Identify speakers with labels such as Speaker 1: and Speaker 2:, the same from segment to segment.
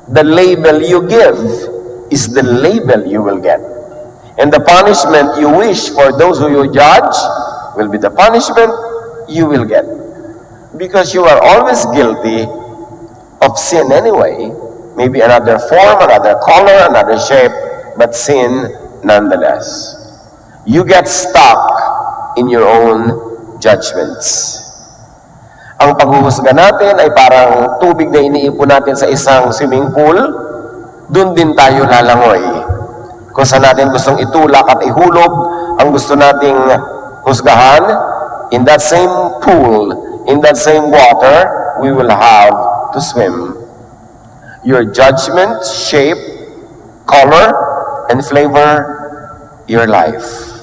Speaker 1: The label you give is the label you will get. And the punishment you wish for those who you judge will be the punishment you will get. Because you are always guilty of sin anyway. Maybe another form, another color, another shape, but sin nonetheless. You get stuck in your own judgments. Ang paghuhusga natin ay parang tubig na iniipon natin sa isang swimming pool. Doon din tayo lalangoy. Kung saan natin gustong itulak at ihulog ang gusto nating husgahan, in that same pool, in that same water, we will have to swim. Your judgment shape, color, and flavor your life.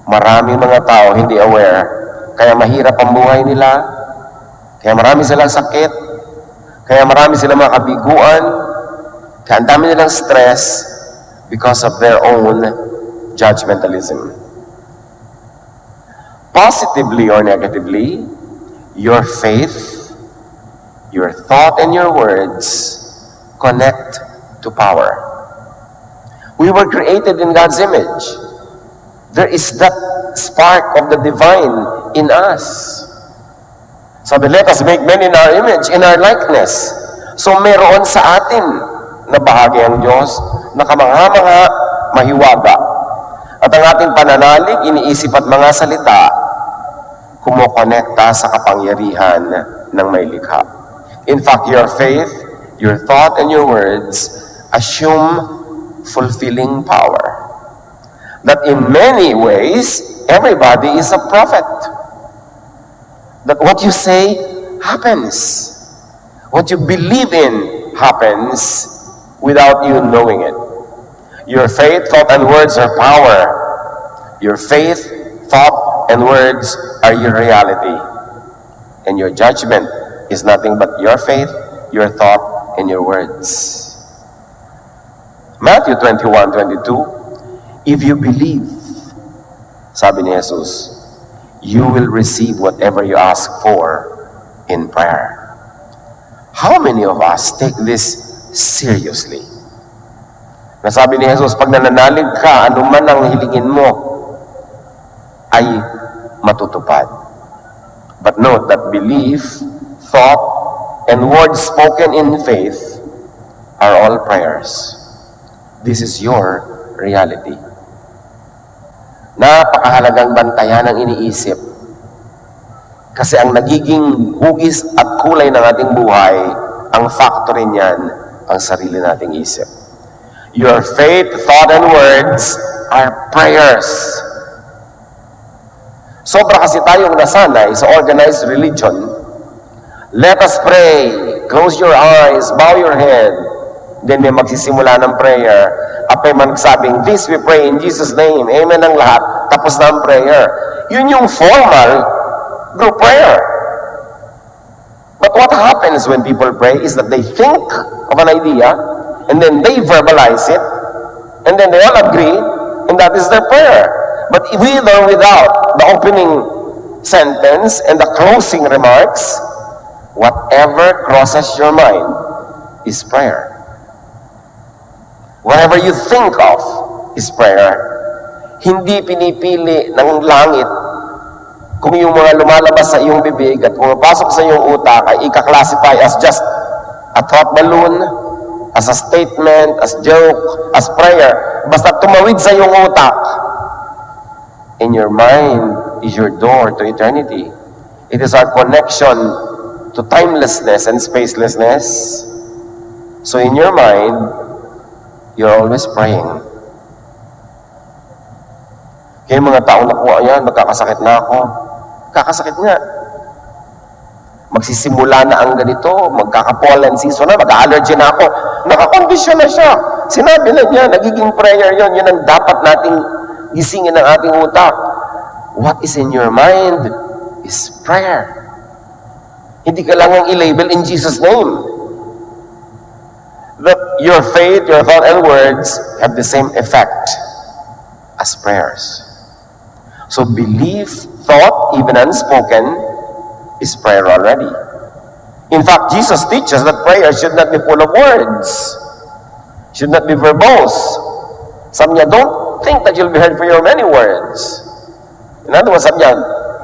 Speaker 1: Maraming mga tao hindi aware, kaya mahirap ang buhay nila, kaya marami silang sakit, kaya marami silang mga kabiguan, kaya ang dami nilang stress because of their own judgmentalism. Positively or negatively, your faith, your thought, and your words connect to power. We were created in God's image. There is that spark of the divine in us. Sabi, let us make men in our image, in our likeness. So meron sa atin na bahagi ang Diyos, na kamangha-mangha, mahiwaga. At ang ating pananalig, iniisip at mga salita, kumokonekta sa kapangyarihan ng may likha. In fact, your faith, your thought, and your words assume fulfilling power. That in many ways, everybody is a prophet. That what you say happens. What you believe in happens without you knowing it. Your faith, thought, and words are power. Your faith, thought, and words are your reality. And your judgment is nothing but your faith, your thought, and your words. Matthew 21:22, if you believe, sabi ni Jesus, you will receive whatever you ask for in prayer. How many of us take this seriously? Nasabi ni Jesus, pag nananalig ka, anuman ang hilingin mo, ay matutupad. But note that belief, thought, and words spoken in faith are all prayers. This is your reality. Napakahalagang bantayan ang iniisip. Kasi ang nagiging hugis at kulay ng ating buhay, ang factory niyan, ang sarili nating isip. Your faith, thought, and words are prayers. Sobra kasi tayong nasanay sa organized religion. Let us pray. Close your eyes, bow your head. Then may magsisimula ng prayer. At may magsabing, this we pray in Jesus' name. Amen ang lahat. Tapos na ang prayer. Yun yung formal group prayer. But what happens when people pray is that they think of an idea, and then they verbalize it, and then they all agree, and that is their prayer. But with or without the opening sentence and the closing remarks, whatever crosses your mind is prayer. Whatever you think of is prayer. Hindi pinipili ng langit kung yung mga lumalabas sa iyong bibig at pumapasok sa iyong utak ay ika-classify as just a thought balloon, as a statement, as joke, as prayer. Basta tumawid sa iyong utak. In your mind is your door to eternity. It is our connection to timelessness and spacelessness. So in your mind, you're always praying. Kaya mga tao na po, ayan, magkakasakit na ako. Kakasakit nga. Magsisimula na ang ganito, magkaka-pollen season na, mag-allergy na ako. Nakakondisyon na siya. Sinabi na niya, nagiging prayer yon. Yun ang dapat nating gisingin ng ating utak. What is in your mind is prayer. Hindi ka lang ang i-label in Jesus' name. That your faith, your thought, and words have the same effect as prayers. So belief, thought, even unspoken, is prayer already. In fact, Jesus teaches that prayer should not be full of words, should not be verbose. Sabi niya, don't think that you'll be heard for your many words. In other words, sabi niya,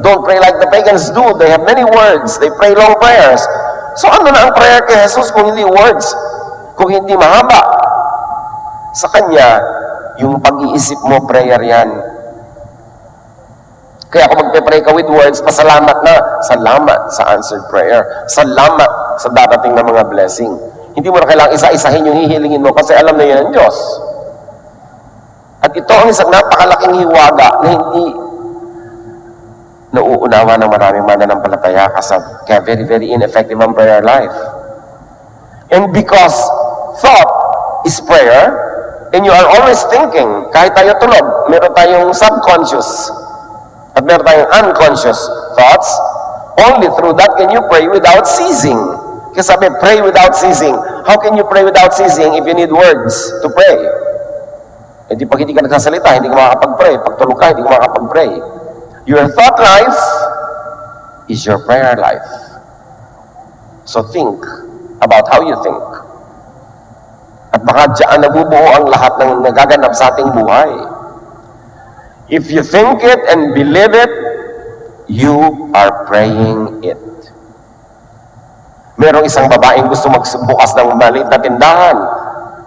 Speaker 1: don't pray like the pagans do. They have many words. They pray long prayers. So ano na ang prayer kay Jesus kung hindi words? Kung hindi mahaba? Sa Kanya, yung pag-iisip mo, prayer yan. Kaya kung magpe-pray ka with words, pasalamat na. Salamat sa answered prayer. Salamat sa darating na mga blessing. Hindi mo na kailangang isa-isahin yung hihilingin mo kasi alam na yan ang Diyos. At ito ang isang napakalaking hiwaga na hindi nauunawa ng maraming mananampalataya kaya very, very ineffective ang prayer life. And because thought is prayer, and you are always thinking, kahit tayo tulog, meron tayong subconscious at meron tayong unconscious thoughts, only through that can you pray without ceasing. Kasi sabi, pray without ceasing. How can you pray without ceasing if you need words to pray? Eh di pag hindi ka nagsasalita, hindi ka makakapag-pray. Pag tulog ka, hindi ka makakapag-pray. Your thought life is your prayer life. So think about how you think. At baka dyan nabubuo ang lahat ng nagaganap sa ating buhay. If you think it and believe it, you are praying it. Merong isang babaeng gusto magbukas ng maliit na tindahan.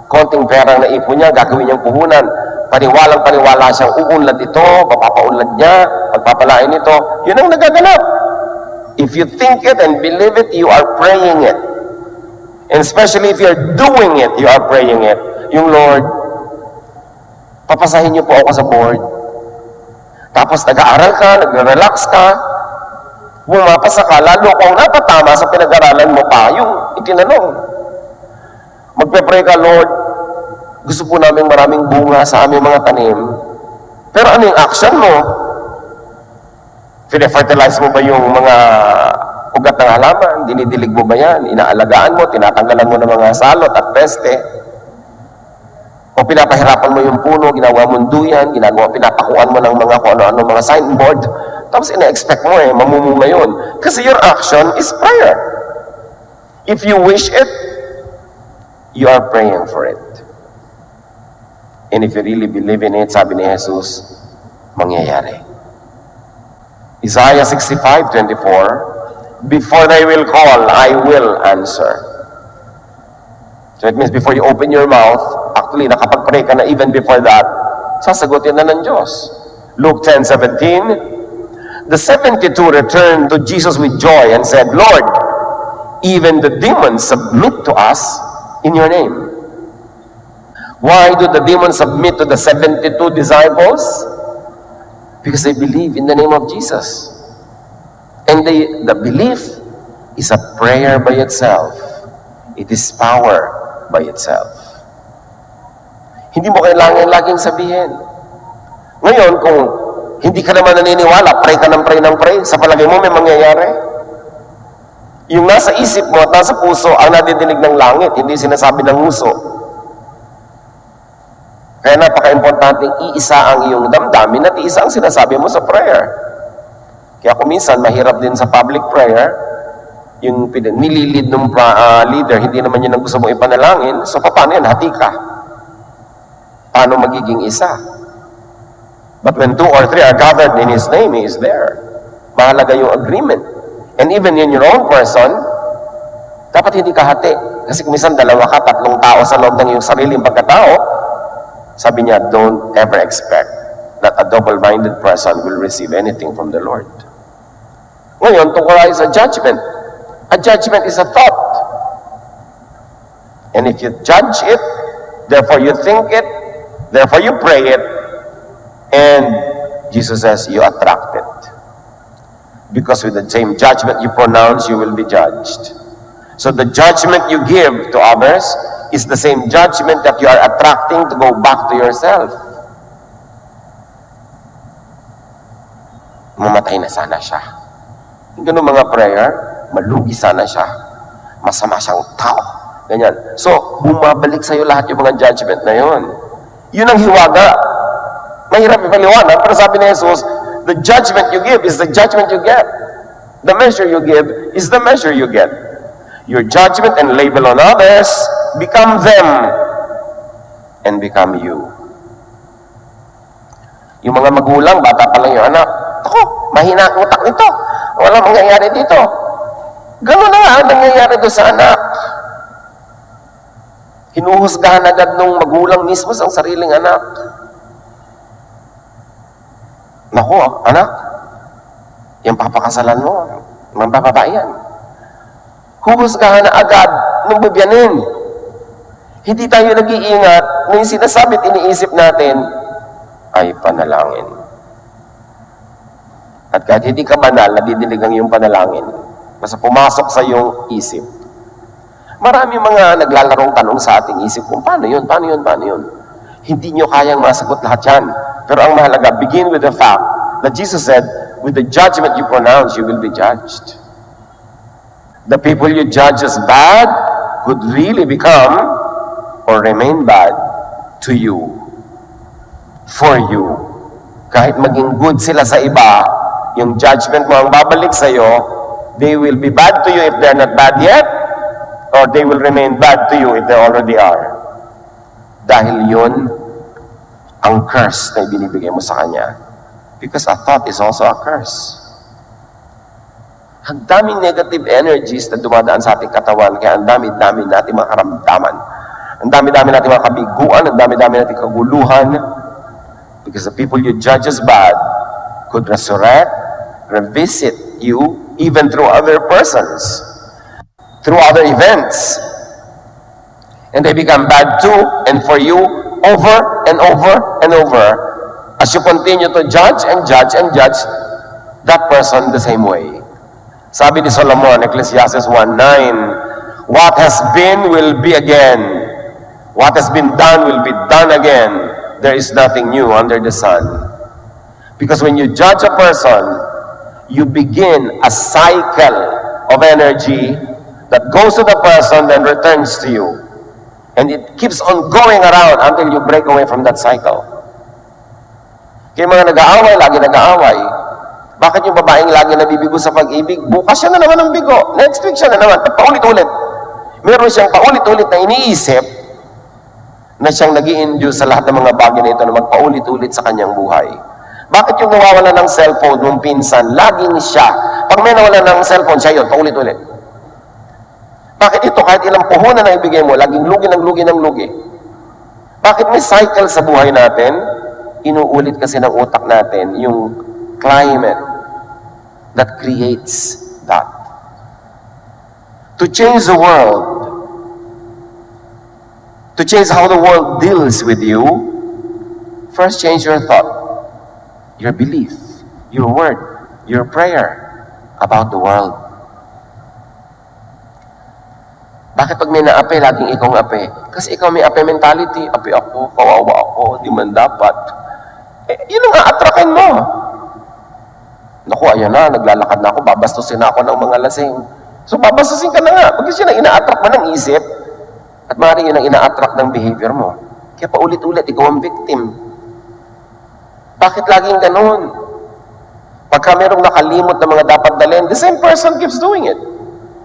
Speaker 1: Konting perang naipon niya, gagawin niyang puhunan. Paniwalang-paniwala siyang uunlad ito, papapaunlad niya, pagpapalain ito. Yun ang nagaganap. If you think it and believe it, you are praying it. And especially if you're doing it, you are praying it. Yung Lord, papasahin niyo po ako sa board. Tapos nag-aaral ka, nag-relax ka, bumapasa ka, lalo kung napatama sa pinag-aralan mo pa, yung itinanong. Magpe-pray ka, Lord, gusto po namin maraming bunga sa aming mga tanim. Pero ano yung action mo? Fine-fertilize mo ba yung mga ugat ng halaman? Dinidilig mo ba yan? Inaalagaan mo? Tinatanggalan mo ng mga salot at peste? O pinapahirapan mo yung puno, ginagawa mong duyan, pinapakuan mo ng mga kung ano-ano, mga signboard. Tapos ina-expect mo mamumunga yun. Kasi your action is prayer. If you wish it, you are praying for it. And if you really believe in it, sabi ni Jesus, mangyayari. Isaiah 65:24, before they will call, I will answer. So it means before you open your mouth, actually, nakapag-pray ka na even before that, sasagutin na ng Diyos. Luke 10:17, the 72 returned to Jesus with joy and said, Lord, even the demons submit to us in your name. Why do the demons submit to the 72 disciples? Because they believe in the name of Jesus. And the belief is a prayer by itself. It is power by itself. Hindi mo kailangan laging sabihin. Ngayon, kung hindi ka naman naniniwala, pray ka ng pray, sa palagay mo may mangyayari. Yung nasa isip mo at nasa puso ang nadidinig ng langit, hindi sinasabi ng nguso. Kaya napaka-importante iisa ang iyong damdamin at iisa ang sinasabi mo sa prayer. Kaya kung minsan, mahirap din sa public prayer, yung nililid ng leader, hindi naman yun ang gusto mong ipanalangin, so paano yan? Hati ka. Paano magiging isa? But when 2 or 3 are gathered in His name, He is there. Mahalaga yung agreement. And even in your own person, dapat hindi ka hati. Kasi kung minsan 2 ka, 3 tao sa loob ng iyong sariling pagkatao, sabi niya, don't ever expect that a double-minded person will receive anything from the Lord. Ngayon, tungkol tayo sa judgment. A judgment is a thought. And if you judge it, therefore you think it, therefore you pray it, and Jesus says you attract it. Because with the same judgment you pronounce, you will be judged. So the judgment you give to others is the same judgment that you are attracting to go back to yourself. Mamatay na sana siya. Yung ganun mga prayer, malugi sana siya. Masama siyang tao. Ganyan. So, bumabalik sa'yo lahat yung mga judgment na yun. Yun ang hiwaga. Mahirap ipaliwanag, pero sabi ni Jesus, the judgment you give is the judgment you get. The measure you give is the measure you get. Your judgment and label on others become them and become you. Yung mga magulang, bata pa lang yung anak, ako, mahina ang utak nito. Walang mangyayari dito. Gano'n na ang nangyayari doon sa anak. Hinuhusgahan agad nung magulang mismo sa sariling anak. Naku, anak, yung papakasalan mo, mabababae yan. Huhusgahan na agad nung bibiyanin. Hindi tayo nag-iingat na yung sinasabi at iniisip natin ay panalangin. At kahit hindi ka banal, nadidinig ang iyong panalangin. Basta pumasok sa iyong isip. Marami mga naglalarong tanong sa ating isip kung paano yun, paano yun, paano yun. Hindi nyo kayang masagot lahat yan. Pero ang mahalaga, begin with the fact that Jesus said, with the judgment you pronounce, you will be judged. The people you judge as bad could really become or remain bad to you, for you. Kahit maging good sila sa iba, yung judgment mo ang babalik sa iyo, they will be bad to you if they're not bad yet, or they will remain bad to you if they already are. Dahil yun ang curse na ibinibigay mo sa kanya. Because a thought is also a curse. Ang daming negative energies na dumadaan sa ating katawan, kaya ang dami-dami natin mga karamdaman. Ang dami-dami natin mga kabiguan, ang dami-dami natin kaguluhan. Because the people you judge as bad could resurrect, revisit you, even through other persons, through other events. And they become bad too, and for you, over and over and over, as you continue to judge and judge and judge that person the same way. Sabi ni Solomon, Ecclesiastes 1:9, what has been will be again. What has been done will be done again. There is nothing new under the sun. Because when you judge a person, you begin a cycle of energy that goes to the person and returns to you. And it keeps on going around until you break away from that cycle. Kaya mga nag-aaway, lagi nag-aaway. Bakit yung babaeng lagi nabibigo sa pag-ibig? Bukas siya na naman ang bigo. Next week siya na naman. Paulit-ulit. Meron siyang paulit-ulit na iniisip na siyang nag-i-induce sa lahat ng mga bagay na ito na magpaulit-ulit sa kanyang buhay. Bakit yung nawawala ng cellphone nung pinsan, laging siya? Pag may nawala ng cellphone, siya yun, paulit-ulit. Bakit ito, kahit ilang puhunan na ibigay mo, laging lugi ng lugi ng lugi? Bakit may cycle sa buhay natin? Inuulit kasi ng utak natin yung climate that creates that. To change the world, to change how the world deals with you, first change your thought, your belief, your word, your prayer about the world. Bakit pag may naapi, laging ikaw ang api? Kasi ikaw may api mentality. Api ako, kawawa ako, di man dapat. Yun ang aatrakin mo. Naku, ayan na, naglalakad na ako, babastusin na ako ng mga lasing. So, babastusin ka na nga. Pag yun ang ina-attract mo ng isip, at maaaring yun ang ina-attract ng behavior mo. Kaya paulit-ulit, ikaw ang victim. Bakit laging ganun? Pagka merong nakalimot na mga dapat dalhin, the same person keeps doing it.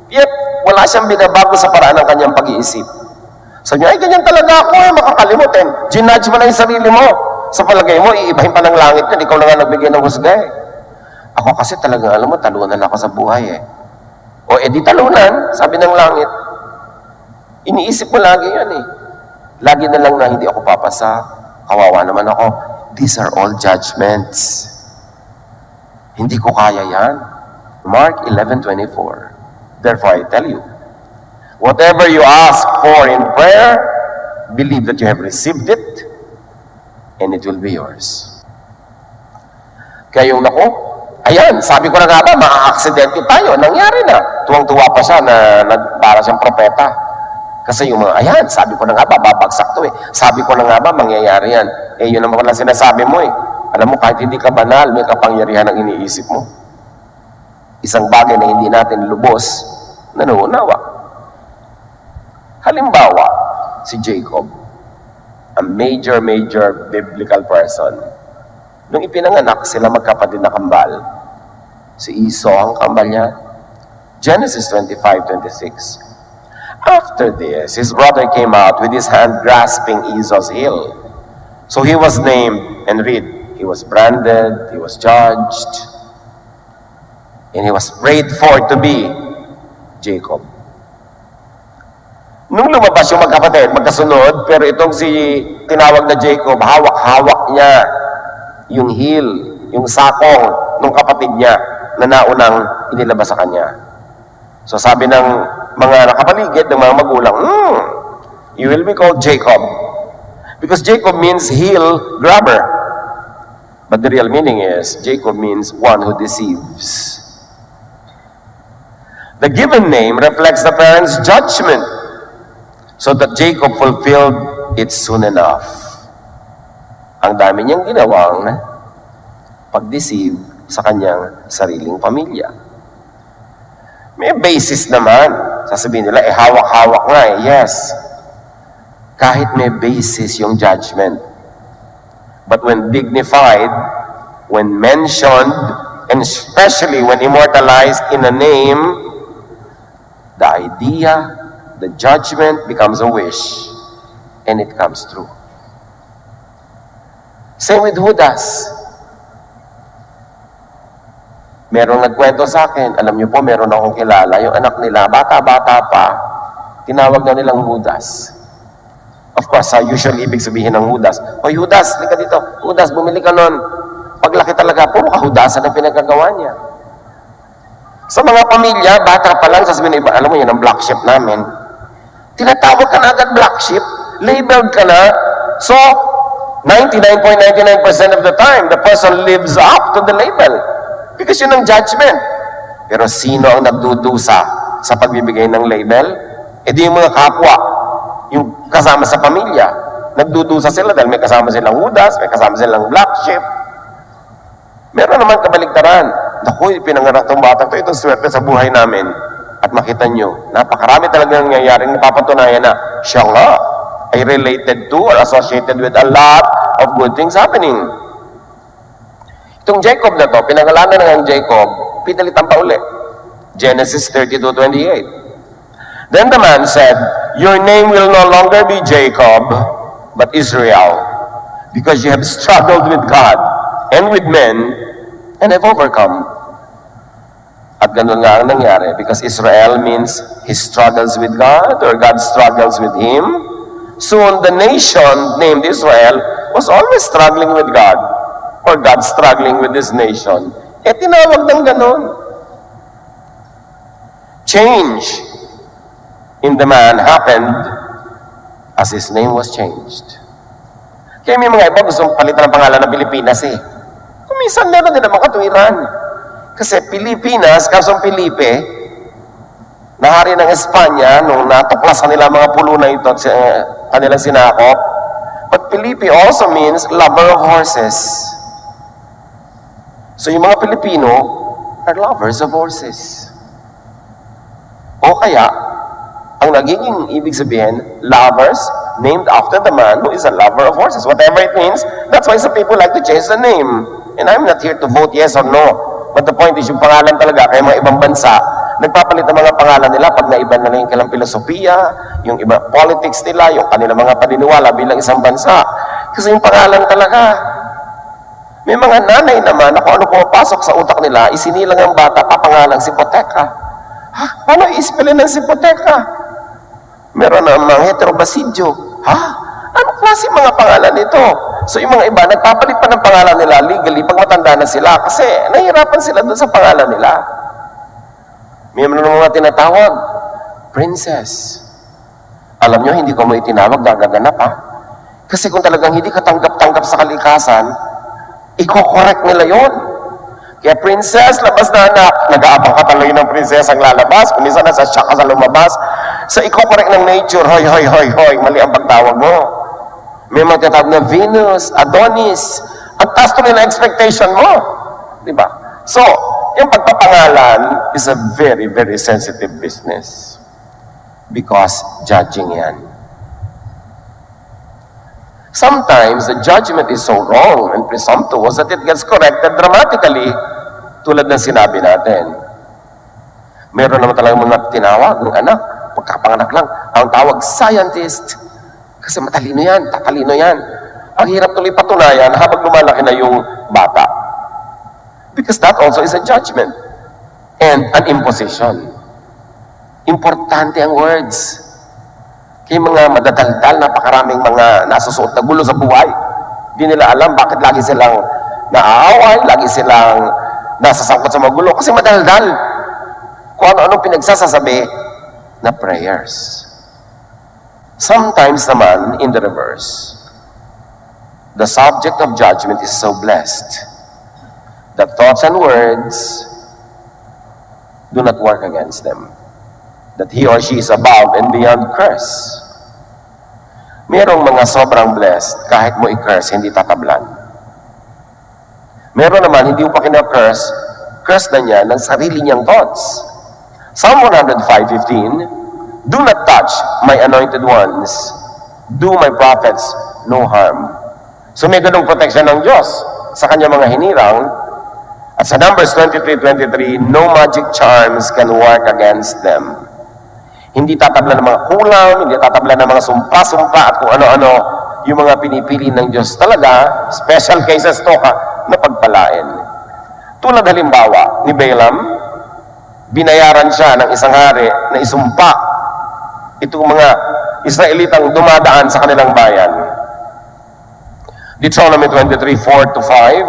Speaker 1: Yet, wala siyang binabago sa paraan ng kanyang pag-iisip. Sabi niya, ay, ganyan talaga ako, makakalimutin. Ginudge mo na yung sarili mo. Sa palagay mo, iibahin pa ng langit yun. Ikaw na nga nagbigay ng husga eh. Ako kasi talagang, alam mo, talunan ako sa buhay eh. O edi talunan, sabi ng langit. Iniisip mo lagi yan eh. Lagi na lang na hindi ako papasa. Kawawa naman ako. These are all judgments. Hindi ko kaya yan. Mark 11:24. Therefore, I tell you, whatever you ask for in prayer, believe that you have received it, and it will be yours. Kaya yung naku, ayan, sabi ko na nga ba, maa-aksidente tayo. Nangyari na. Tuwang-tuwa pa siya na para siyang propeta. Kasi yung mga, ayan, sabi ko na nga ba, babagsak to eh. Sabi ko na nga ba, mangyayari yan. Eh, yun naman pala sinasabi mo eh. Alam mo, kahit hindi ka banal, may kapangyarihan ang iniisip mo. Isang bagay na hindi natin lubos, nanuunawa. Halimbawa, si Jacob, a major biblical person. Nung ipinanganak, sila magkapatid na kambal. Si Esau ang kambal niya. Genesis 25:26. After this, his brother came out with his hand grasping Esau's heel. So he was named, and read, he was branded, he was judged, and he was prayed for to be Jacob. Nung lumabas yung magkapatid, magkasunod, pero itong si tinawag na Jacob, hawak-hawak niya yung heel, yung sakong ng kapatid niya na naunang inilabas sa kanya. So sabi ng mga nakapaligid, ng mga magulang, you will be called Jacob. Because Jacob means heel grabber. But the real meaning is, Jacob means one who deceives. The given name reflects the parents' judgment, so that Jacob fulfilled it soon enough. Ang dami niyang ginawang pag-deceive sa kanyang sariling pamilya. May basis naman. Sasabihin nila, hawak-hawak nga eh. Yes. Kahit may basis yung judgment. But when dignified, when mentioned, and especially when immortalized in a name, the idea, the judgment becomes a wish, and it comes true. Same with Judas. Merong nagkwento sa akin, alam niyo po, meron akong kilala, yung anak nila, bata-bata pa, tinawag na nilang Judas. Of course, usually ibig sabihin ng Judas, "Hoy Judas, lika dito. Judas, bumili ka nun." Paglaki talaga, puro kahudasan ang pinagagawa niya. Sa mga pamilya, bata pa lang, sasabihin na iba, alam mo yan, ang black sheep namin. Tinatawag ka na agad black sheep, labeled ka na, so 99.99% of the time, the person lives up to the label. Because yun ang judgment. Pero sino ang nagdudusa sa pagbibigay ng label? E di yung mga kapwa, yung kasama sa pamilya. Nagdudusa sila dahil may kasama silang Judas, may kasama silang black sheep. Meron naman kabaligtaran. Naku, pinanganak itong batang ito, itong swerte sa buhay namin. At makita nyo, napakarami talaga nangyayaring napapatunayan na siya nga ay related to or associated with a lot of good things happening. Itong Jacob na to, pinangalanan na ng Jacob, pinalitan pa uli. Genesis 32:28. Then the man said, "Your name will no longer be Jacob, but Israel, because you have struggled with God and with men, and have overcome." At ganun nga ang nangyari, because Israel means he struggles with God, or God struggles with him. Soon, the nation named Israel was always struggling with God, or God struggling with this nation. Eh, tinawag ng ganun. Change in the man happened as his name was changed. Kaya may mga iba gustong palitan ng pangalan ng Pilipinas eh. Kung minsan meron din naman katuwiran. Kasi Pilipinas, kasong Felipe, nahari ng Espanya, nung natuklasan nila mga pulo na ito at kanilang sinakop. But Felipe also means lover of horses. So yung mga Pilipino are lovers of horses. O kaya, ang nagiging ibig sabihin, lovers named after the man who is a lover of horses. Whatever it means, that's why some people like to change the name. And I'm not here to vote yes or no. But the point is, yung pangalan talaga, kaya mga ibang bansa, nagpapalit ang mga pangalan nila pag naiba na yung kanilang filosofiya, yung iba politics nila, yung kanilang mga paniniwala bilang isang bansa. Kasi yung pangalan talaga. May mga nanay naman na kung ano pumapasok sa utak nila, isinilang ang bata, papangalang si Hipoteka. Ha? Paano ispelin ng si Hipoteka? Meron na mga heterobasidyo. Ha? Ano klase mga pangalan nito? So yung mga iba, nagpapalit pa ng pangalan nila legally pag matanda na sila kasi nahihirapan sila doon sa pangalan nila. May mga tinatawag, princess. Alam nyo, hindi ko mo itinawag, gagaganap ha. Kasi kung talagang hindi ka tanggap-tanggap sa kalikasan, iko-correct nila yon. Kaya princess, labas na anak. Nag-aabang ka talaga ng princess ang lalabas. Kung minsan nasa shock ka sa lumabas. Sa iko-correct ng nature, hoy, hoy, hoy, hoy, mali ang pagtawag mo. May mga tinatawag na Venus, Adonis. Ang taas to nila expectation mo. Diba? So, yung pagpapangalan is a very, very sensitive business. Because judging yan. Sometimes, the judgment is so wrong and presumptuous that it gets corrected dramatically, tulad ng sinabi natin. Meron naman talagang mga tinawag ng anak. pagkapanganak lang, ang tawag scientist. Kasi matalino yan, tatalino yan. Ang hirap tuloy patunayan habang lumalaki na yung bata. Because that also is a judgment and an imposition. Importante ang words. Kaya mga madadaldal, napakaraming mga nasusuot na gulo sa buhay. Hindi nila alam bakit lagi silang naaaway, lagi silang nasasangkot sa mga gulo. Kasi madaldal. Kung ano-ano pinagsasasabi na prayers. Sometimes naman, in the reverse, the subject of judgment is so blessed that thoughts and words do not work against them. That he or she is above and beyond curse. Merong mga sobrang blessed, kahit mo i-curse, hindi tatablan. Meron naman, hindi mo pa kina-curse, curse na niya ng sarili niyang thoughts. Psalm 105:15, do not touch my anointed ones. Do my prophets no harm. So may ganung protection ng Diyos sa kanya mga hinirang. At sa Numbers 23:23, no magic charms can work against them. Hindi tatabla ng mga kulam, hindi tatabla ng mga sumpa-sumpa at kung ano-ano yung mga pinipili ng Diyos talaga, special cases to na pagpalain. Tulad halimbawa ni Balaam, binayaran siya ng isang hari na isumpa itong mga Israelitang dumadaan sa kanilang bayan. Deuteronomy 23:4-5,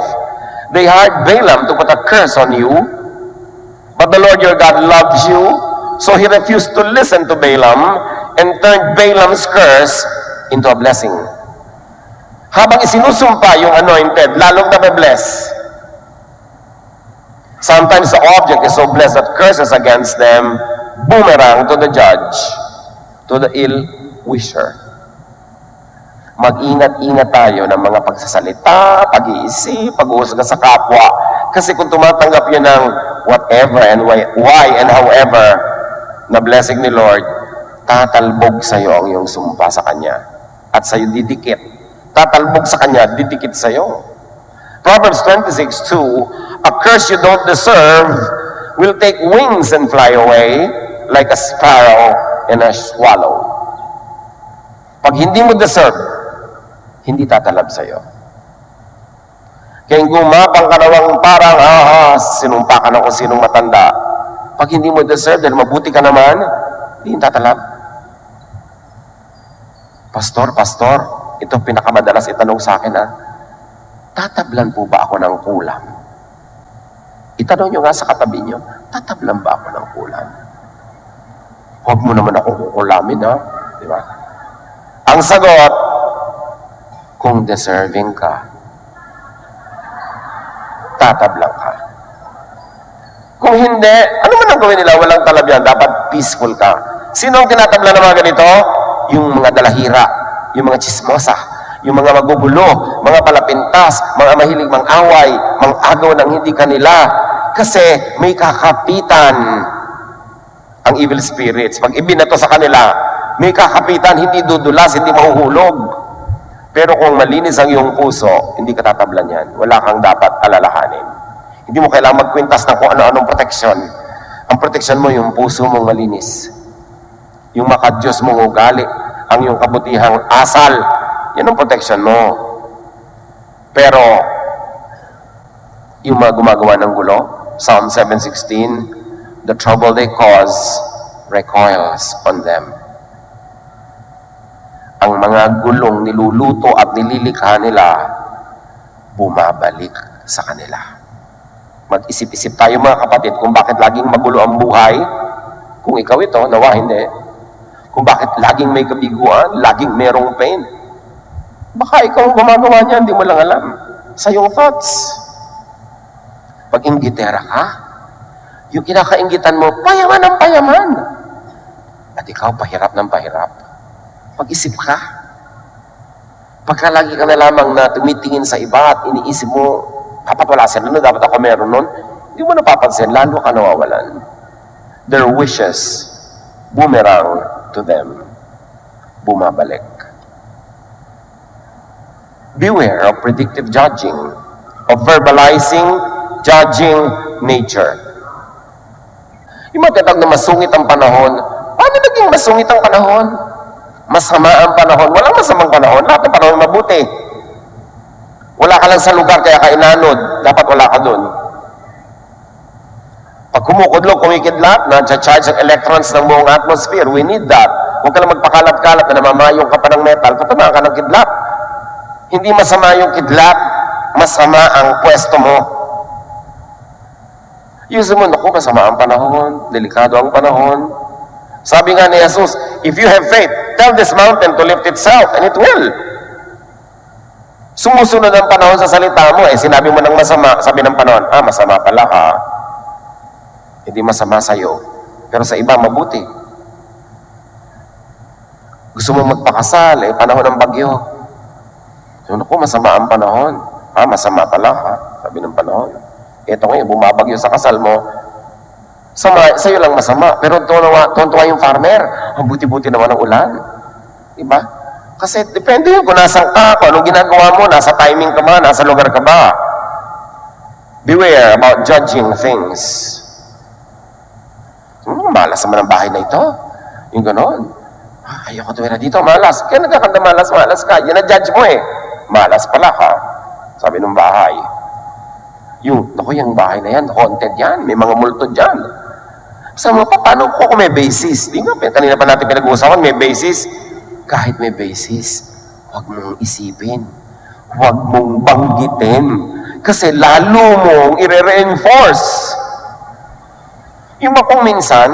Speaker 1: they hired Balaam to put a curse on you, but the Lord your God loves you, so he refused to listen to Balaam and turned Balaam's curse into a blessing. Habang isinusumpa yung anointed, lalong na-bless. Sometimes the object is so blessed that curses against them boomerang to the judge, to the ill-wisher. Mag-ingat-ingat tayo ng mga pagsasalita, pag-iisip, pag-uusga sa kapwa. Kasi kung tumatanggap yun ng whatever and why and however na blessing ni Lord, tatalbog sa'yo ang iyong sumpa sa Kanya. At sa'yo didikit. Tatalbog sa Kanya, didikit sa'yo. Proverbs 26:2, a curse you don't deserve will take wings and fly away like a sparrow and a swallow. Pag hindi mo deserve, hindi tatalab sa'yo. Kaya gumapang ka nawang parang, sinumpa ka na kung sinong matanda. Pag hindi mo deserve, dahil mabuti ka naman, hindi tatalab. Pastor, ito pinakamadalas itanong sa akin, tatablan po ba ako ng kulam? Itanong nyo nga sa katabi nyo, tatablan ba ako ng kulam? Huwag mo naman ako kukulamin, di ba? Ang sagot, kung deserving ka, tatablan ka. Kung hindi, ano man ang gawin nila? Walang talab yan. Dapat peaceful ka. Sino ang tinatablan ng mga ganito? Yung mga dalahira, yung mga chismosa, yung mga magugulo, mga palapintas, mga mahilig mang-away, mang-agaw ng hindi kanila. Kasi may kakapitan ang evil spirits. Pag ibinato sa kanila, may kakapitan, hindi dudulas, hindi mahuhulog. Pero kung malinis ang iyong puso, hindi ka tatablan yan. Wala kang dapat alalahanin. Hindi mo kailangang magkwintas ng kung ano-anong proteksyon. Ang proteksyon mo, yung puso mong malinis. Yung makadyos mong ugali, ang iyong kabutihang asal, yan ang proteksyon mo. Pero, yung mga gumagawa ng gulo, Psalm 7:16, the trouble they cause recoils on them. Ang mga gulong niluluto at nililikha nila, bumabalik sa kanila. Mag-isip-isip tayo mga kapatid kung bakit laging magulo ang buhay. Kung ikaw ito, nawa hindi. Kung bakit laging may kabiguan, laging merong pain. Baka ikaw ang gumagawa niya, hindi mo lang alam. Sa iyong thoughts. Pag inggitera ka, yung kinakainggitan mo, payaman ang payaman. At ikaw, pahirap ng pahirap. Pag-isip ka. Pagka lagi ka na lamang na tumitingin sa iba at iniisip mo, dapat wala sila nun, dapat ako meron nun, hindi mo napapansin, lalo ka nawawalan. Their wishes, boomerang to them, bumabalik. Beware of predictive judging, of verbalizing, judging nature. Yung matatag na masungit ang panahon, paano naging masungit ang panahon, masama ang panahon, walang masamang panahon, lahat ng panahon mabuti. Wala ka lang sa lugar kaya ka inanod, dapat wala ka dun. Pag kumukudlog, kumikidlat, na-charge ang electrons ng buong atmosphere, we need that. Huwag ka lang magpakalat-kalat na namamayong ka pa ng metal, tatamaan ka ng kidlat. Hindi masama yung kidlat, masama ang pwesto mo. Yung mo, naku, masama ang panahon, delikado ang panahon. Sabi nga ni Jesus, if you have faith, tell this mountain to lift itself, and it will. Sumusunod ang panahon sa salita mo, sinabi mo ng masama, sabi ng panahon, masama pala ka. Hindi masama sa'yo, pero sa iba, mabuti. Gusto mo magpakasal, panahon ng bagyo. So, naku, masama ang panahon. Masama pala ka, sabi ng panahon. Ito ngayon, bumabagyo sa kasal mo, sa'yo lang masama. Pero tuwa yung farmer, buti-buti naman ang ulan. Diba? Kasi depende yun kung nasan ka, kung anong ginagawa mo, nasa timing ka ba, nasa lugar ka ba. Beware about judging things. Malas naman ang bahay na ito. Yung ganon. Ayoko tumira dito, malas. Kaya nagkakanda malas ka. Yan na-judge mo Malas pala ka. Sabi ng bahay. Yung bahay na yan, haunted yan. May mga multo dyan. Sabi mo, paano ko kung may basis? Di ba? Kanina pa natin pinag-uusapan, may basis. Kahit may basis, huwag mong isipin. Huwag mong banggitin. Kasi lalo mong i-reinforce. Yung kung minsan,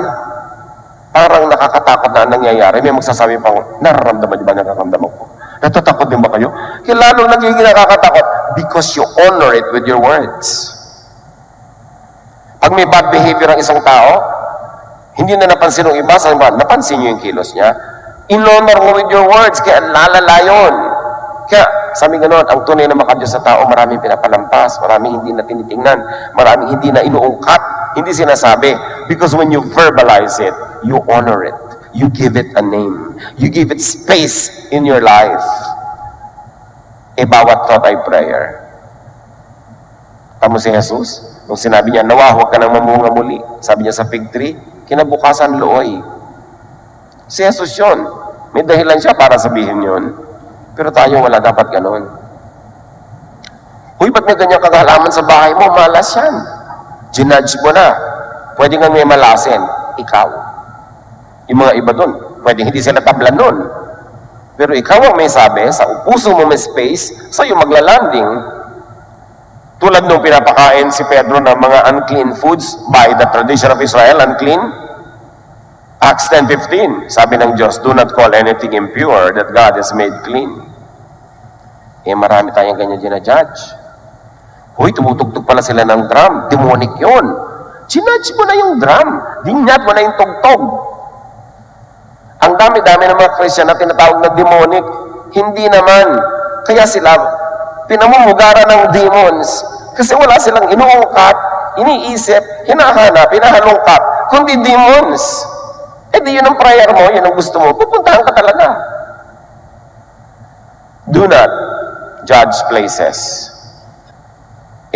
Speaker 1: parang nakakatakot na nangyayari, may magsasabi pa, nararamdaman niyo ba nararamdaman ko? Natatakot din ba kayo? Kaya lalo nagiging nakakatakot because you honor it with your words. Pag may bad behavior ang isang tao, hindi na napansin ng iba, napansin niyo yung kilos niya, in-honor mo with your words, kaya lalala yun. Kaya, sabi gano'n, ang tunay na makadiyos sa tao, maraming pinapalampas, maraming hindi na tinitingnan, maraming hindi na inuungkat, hindi sinasabi. Because when you verbalize it, you honor it. You give it a name. You give it space in your life. Bawat thought ay prayer. Tamo si Jesus, nung sinabi niya, nawa, huwag ka nang mamunga muli. Sabi niya sa fig tree, kinabukasan looy. Si Jesus yun. May dahilan siya para sabihin yun. Pero tayo wala dapat ganon. Huy, ba't may ganyan kagalaman sa bahay mo? Malas yan. Ginudge mo na. Pwede nga may malasin. Ikaw. Yung mga iba doon, pwede hindi sila tablan nun. Pero ikaw ang may sabi, sa puso mo may space, sa'yo maglalanding. Tulad nung pinapakain si Pedro ng mga unclean foods by the tradition of Israel, unclean. Acts 10:15, sabi ng Diyos, do not call anything impure that God has made clean. Marami tayong ganyan ginajudge. Huy, tumutugtog pala sila ng drum. Demonic yun. Ginudge mo na yung drum. Dinyat mo na yung tugtog. Ang dami-dami ng mga Christian na tinatawag na demonic, hindi naman. Kaya sila pinamumugaran ng demons. Kasi wala silang inuungkat, iniisip, hinahanap, hinahalungkat, kundi demons. Di yun ang prayer mo, yun ang gusto mo, pupuntahan ka talaga. Do not judge places.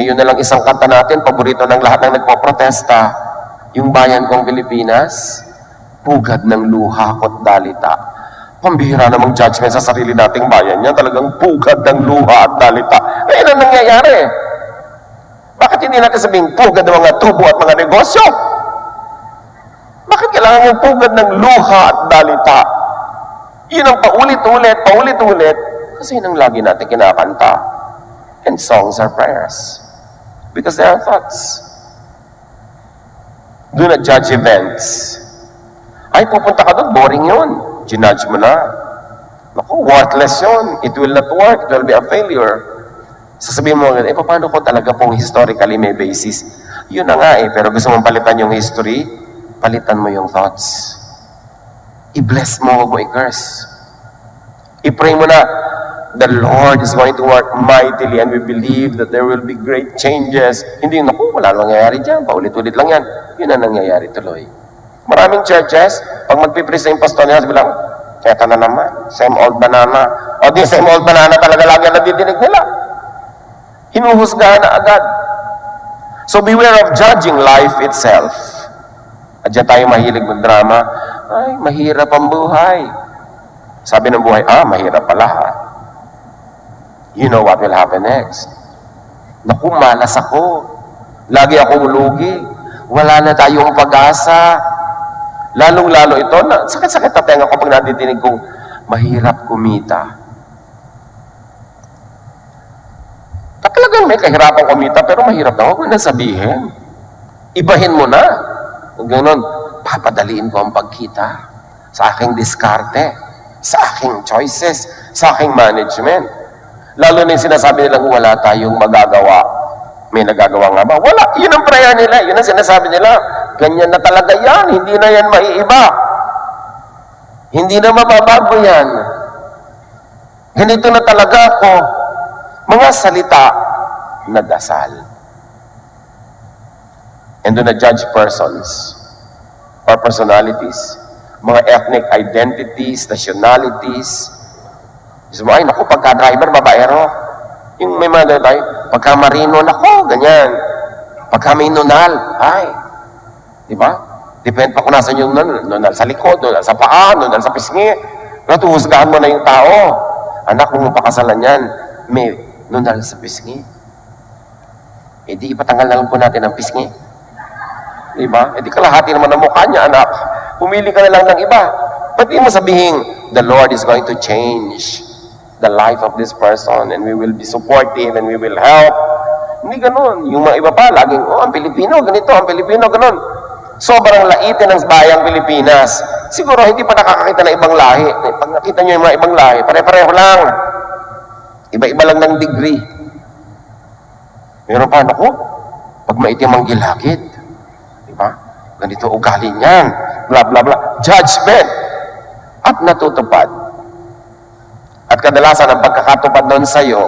Speaker 1: Yun na lang isang kanta natin, paborito ng lahat ng nagpoprotesta, yung bayan kong Pilipinas, pugad ng luha ko't dalita. Pambihira namang judgment sa sarili nating bayan niya. Talagang pugad ng luha at dalita. Kaya na nangyayari. Bakit hindi natin sabing pugad ng mga tubo at mga negosyo? Bakit kailangan yung pugad ng luha at dalita? Yun ang paulit-ulit. Kasi yun ang lagi natin kinakanta. And songs are prayers. Because they are thoughts. Do not judge events. Ay, pupunta ka doon, boring yun. Ginudge mo na. Naku, worthless yun. It will not work. It will be a failure. Sasabihin mo, paano ko talaga pong historically may basis? Yun na nga pero gusto mong palitan yung history, palitan mo yung thoughts. I-bless mo, huwag mo i-curse. I-pray mo na, the Lord is going to work mightily and we believe that there will be great changes. Hindi, naku, wala nang nangyayari dyan. Paulit-ulit lang yan. Yun ang nangyayari tuloy. Maraming churches, pag magpiprise yung pastor niya, sabi lang, eto na naman, same old banana. O di, same old banana talaga lagi ang nadidinig nila. Hinuhusgahan na agad. So beware of judging life itself. At dyan tayo mahilig magdrama. Ay, mahirap ang buhay. Sabi ng buhay, mahirap pala ha. You know what will happen next? Naku, malas ako. Lagi akong lugi. Wala na tayong pag-asa. Lalong-lalo ito, sakit-sakit na tenga ko pag nadidinig kong mahirap kumita. Talagang may kahirapan kumita, pero mahirap na. Huwag mo na sabihin. Ibahin mo na. Ganon, papadaliin ko ang pagkita sa aking diskarte, sa aking choices, sa aking management. Lalo na yung sinasabi nilang wala tayong magagawa. May nagagawa nga ba? Wala. Yun ang prayer nila. Yun ang sinasabi nila. Ganyan na talaga yan. Hindi na yan maiiba. Hindi na mababago yan. Ganito na talaga ako. Mga salita na dasal. And do not judge persons or personalities. Mga ethnic identities, nationalities. Gusto mo, ay, naku, pagka-driver, babaero. Yung may mga tayo, pagka marino, naku, ganyan. Pagka may nunal, ay. Diba? Depende pa kung nasan yung nunal sa likod, nunal sa paa, nunal sa pisngi. Natuhusgahan mo na yung tao. Anak, kung mapakasalan yan, may nunal sa pisngi. Eh di ipatanggal na lang po natin ang pisngi. Diba? Eh di kalahati naman ang mukha niya, anak. Pumili ka na lang ng iba. Ba't di mo sabihin, the Lord is going to change the life of this person and we will be supportive and we will help. Hindi ganun. Yung mga iba pa, laging, ang Pilipino, ganito, ang Pilipino, ganun. Sobrang laitin ng bayang Pilipinas. Siguro hindi pa nakakakita ng ibang lahi. Pag nakita nyo yung mga ibang lahi, pare-pareho lang. Iba-iba lang ng degree. Meron pa, naku, pag maitim ang gilagid, diba? Ganito ugali niyan, bla bla bla. Judgment. At natutupad. At kadalasan, ang pagkakatupad nun sa'yo,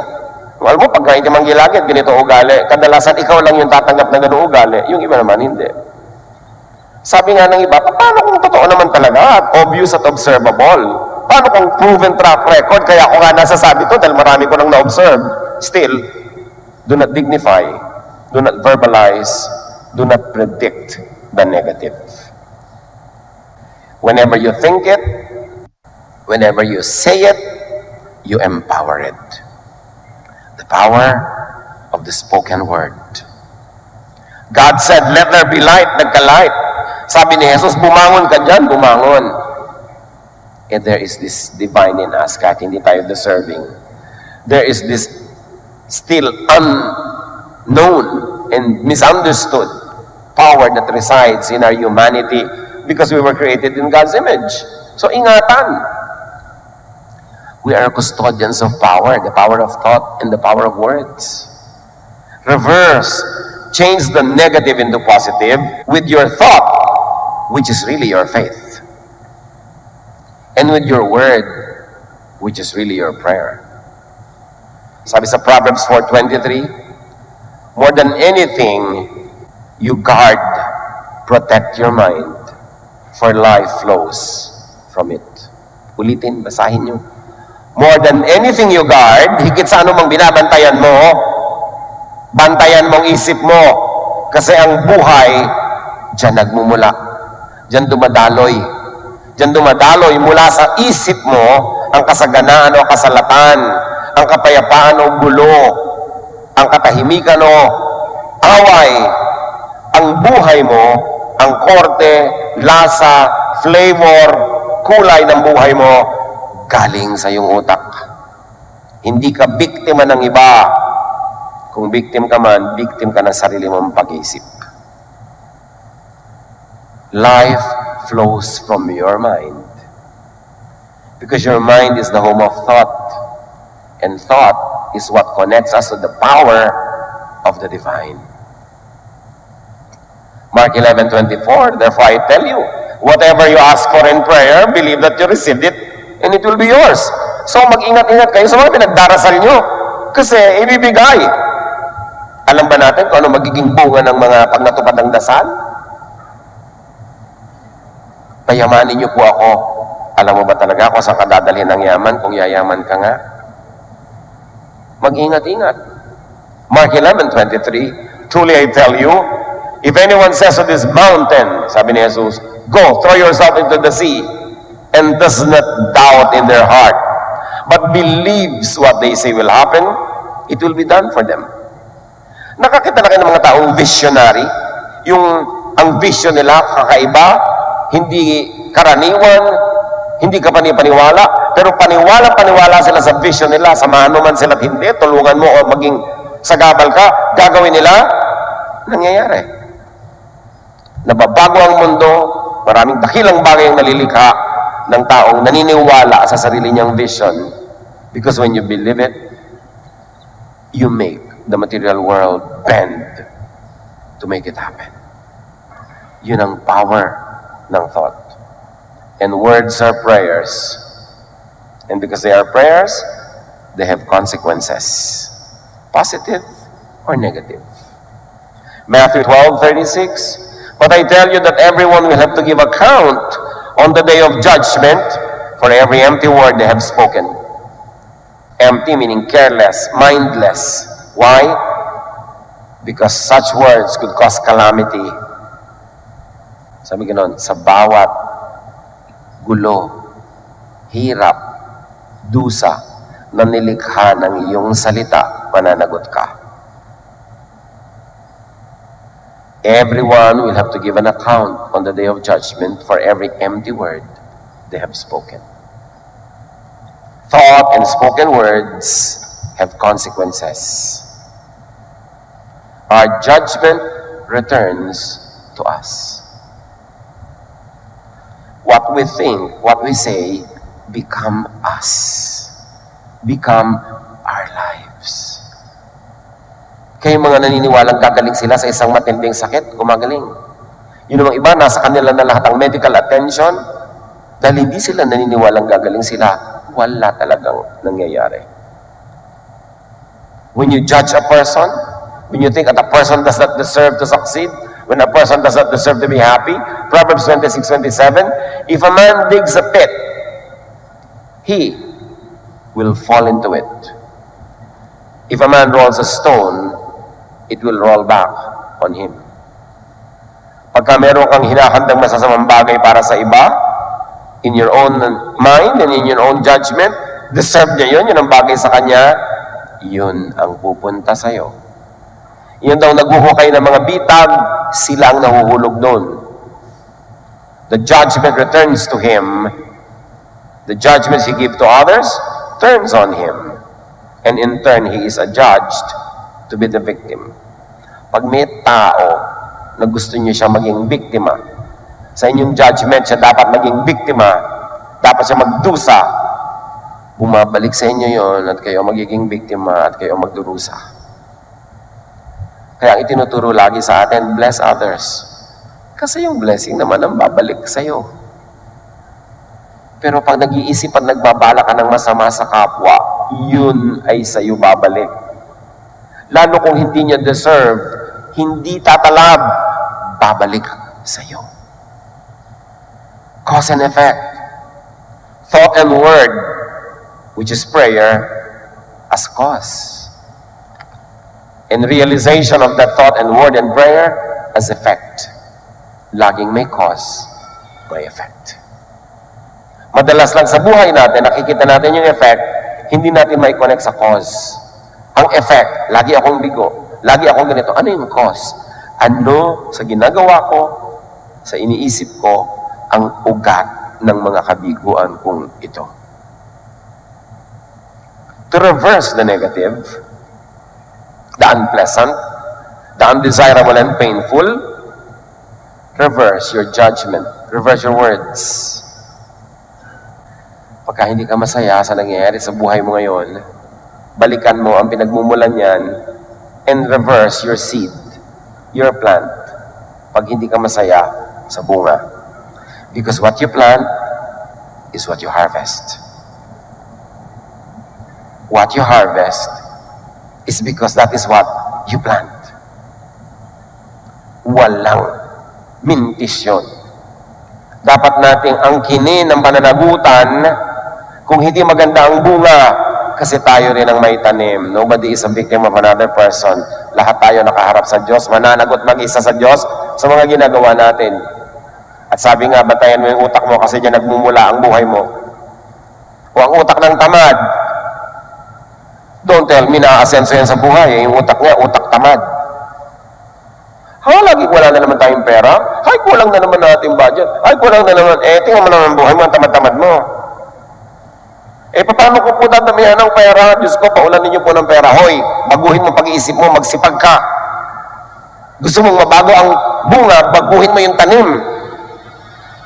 Speaker 1: alam mo, pag maitim ang gilagid, ganito ugali. Kadalasan, ikaw lang yung tatanggap na gano'ng ugali. Yung iba naman, hindi. Sabi nga ng iba, paano kung totoo naman talaga at obvious at observable? Paano kung proven track record? Kaya ako nga nasasabi to dahil marami ko nang na-observe. Still, do not dignify, do not verbalize, do not predict the negative. Whenever you think it, whenever you say it, you empower it. The power of the spoken word. God said, let there be light, nagka-light. Sabi ni Jesus, bumangon ka dyan, bumangon. And there is this divine in us, kahit hindi tayo deserving. There is this still unknown and misunderstood power that resides in our humanity because we were created in God's image. So ingatan. We are custodians of power, the power of thought and the power of words. Reverse. Change the negative into positive with your thought, which is really your faith. And with your word, which is really your prayer. Sabi sa Proverbs 4:23, more than anything, you guard, protect your mind, for life flows from it. Ulitin, basahin nyo. More than anything you guard, higit sa anumang binabantayan mo, bantayan mong isip mo. Kasi ang buhay, dyan nagmumula. Dyan dumadaloy. Dyan dumadaloy mula sa isip mo ang kasaganaan o kasalatan, ang kapayapaan o gulo, ang katahimikan o away, ang buhay mo, ang korte, lasa, flavor, kulay ng buhay mo, galing sa iyong utak. Hindi ka biktima ng iba. Kung victim ka man, victim ka ng sarili mong pag-iisip. Life flows from your mind. Because your mind is the home of thought. And thought is what connects us to the power of the divine. Mark 11:24, therefore I tell you, whatever you ask for in prayer, believe that you received it, and it will be yours. So mag-ingat-ingat kayo sa mga pinagdarasal nyo. Kasi ibibigay. Alam ba natin kung ano magiging bunga ng mga pag natupad ng dasal? Payamanin niyo po ako. Alam mo ba talaga kung saan ka dadalhin ng yaman kung yayaman ka nga? Mag-ingat-ingat. Mark 11:23, truly I tell you, If anyone says to this mountain, sabi ni Jesus, go, throw yourself into the sea, and does not doubt in their heart, but believes what they say will happen, it will be done for them. Nakakita na kayo ng mga taong visionary, yung ang vision nila kakaiba, hindi karaniwan, hindi ka panipaniwala, pero paniwala sila sa vision nila, samahan mo man sila at hindi, tulungan mo o maging sagabal ka, gagawin nila, nangyayari. Nababago ang mundo, maraming dakilang bagay ang nalilikha ng taong naniniwala sa sarili niyang vision. Because when you believe it, you make the material world bend to make it happen. Yun ang power ng thought. And words are prayers. And because they are prayers, they have consequences. Positive or negative. Matthew 12:36. But I tell you that everyone will have to give account on the day of judgment for every empty word they have spoken. Empty meaning careless, mindless. Why? Because such words could cause calamity. Sabi ganoon, sa bawat gulo, hirap, dusa, na nilikha ng iyong salita, mananagot ka. Everyone will have to give an account on the day of judgment for every empty word they have spoken. Thought and spoken words have consequences. Our judgment returns to us. What we think, what we say, become us. Become our lives. Kaya mga naniniwalang gagaling sila sa isang matinding sakit, gumagaling. Yun namang iba, nasa kanila na lahat ang medical attention, dahil hindi sila naniniwalang gagaling sila, wala talagang nangyayari. When you judge a person, when you think that a person does not deserve to succeed, when a person does not deserve to be happy, Proverbs 26:27, if a man digs a pit, he will fall into it. If a man rolls a stone, it will roll back on him. Pagka meron kang hinahandang masasamang bagay para sa iba, in your own mind and in your own judgment, deserve niya yun, yun ang bagay sa kanya, yun ang pupunta sa'yo. Yun daw naghuhukay ng mga bitag, sila ang nahuhulog doon. The judgment returns to him. The judgments he gives to others turns on him. And in turn, he is adjudged to be the victim. Pag may tao na gusto niyo siya maging biktima, sa inyong judgment siya dapat maging biktima, dapat siya magdusa, bumabalik sa inyo yon at kayo magiging biktima at kayo magdurusa. Kaya ang itinuturo lagi sa atin, bless others. Kasi yung blessing naman ang babalik sa iyo. Pero pag nag-iisip at nagbabala ka ng masama sa kapwa, yun ay sa iyo babalik. Lalo kung hindi niya deserve, hindi tatalab, babalik sa iyo. Cause and effect. Thought and word, which is prayer, as cause. And realization of that thought and word and prayer as effect. Laging may cause, may effect. Madalas lang sa buhay natin, nakikita natin yung effect, hindi natin may connect sa cause. Ang effect, lagi akong bigo, lagi akong ganito. Ano yung cause? Ano sa ginagawa ko, sa iniisip ko, ang ugat ng mga kabiguan kong ito? To reverse the negative, the unpleasant, the undesirable and painful, reverse your judgment, reverse your words. Pagka hindi ka masaya sa nangyayari sa buhay mo ngayon, balikan mo ang pinagmumulan niyan and reverse your seed, your plant. Pag hindi ka masaya sa bunga. Because what you plant is what you harvest. What you harvest is because that is what you plant. Walang mintis yun. Dapat nating angkinin ng pananagutan. Kung hindi maganda ang bunga, Kasi tayo rin ang may tanim. Nobody is a victim of another person. Lahat tayo nakaharap sa Diyos. Mananagot mag-isa sa Diyos sa mga ginagawa natin. At sabi nga, batayan mo yung utak mo kasi diyan nagmumula ang buhay mo. O ang utak ng tamad. Don't tell me na aasenso yan sa buhay. Yung utak niya, utak tamad. Lagi wala na naman tayong pera. Ay, kulang na naman natin budget. Ay, kulang na naman. Tingnan mo naman ang buhay mo, ang tamad-tamad mo. Paano ko po dadamihan ng pera? Diyos ko, paulanin niyo po ng pera. Hoy, baguhin mo pag-iisip mo, magsipag ka. Gusto mong mabago ang bunga, baguhin mo yung tanim.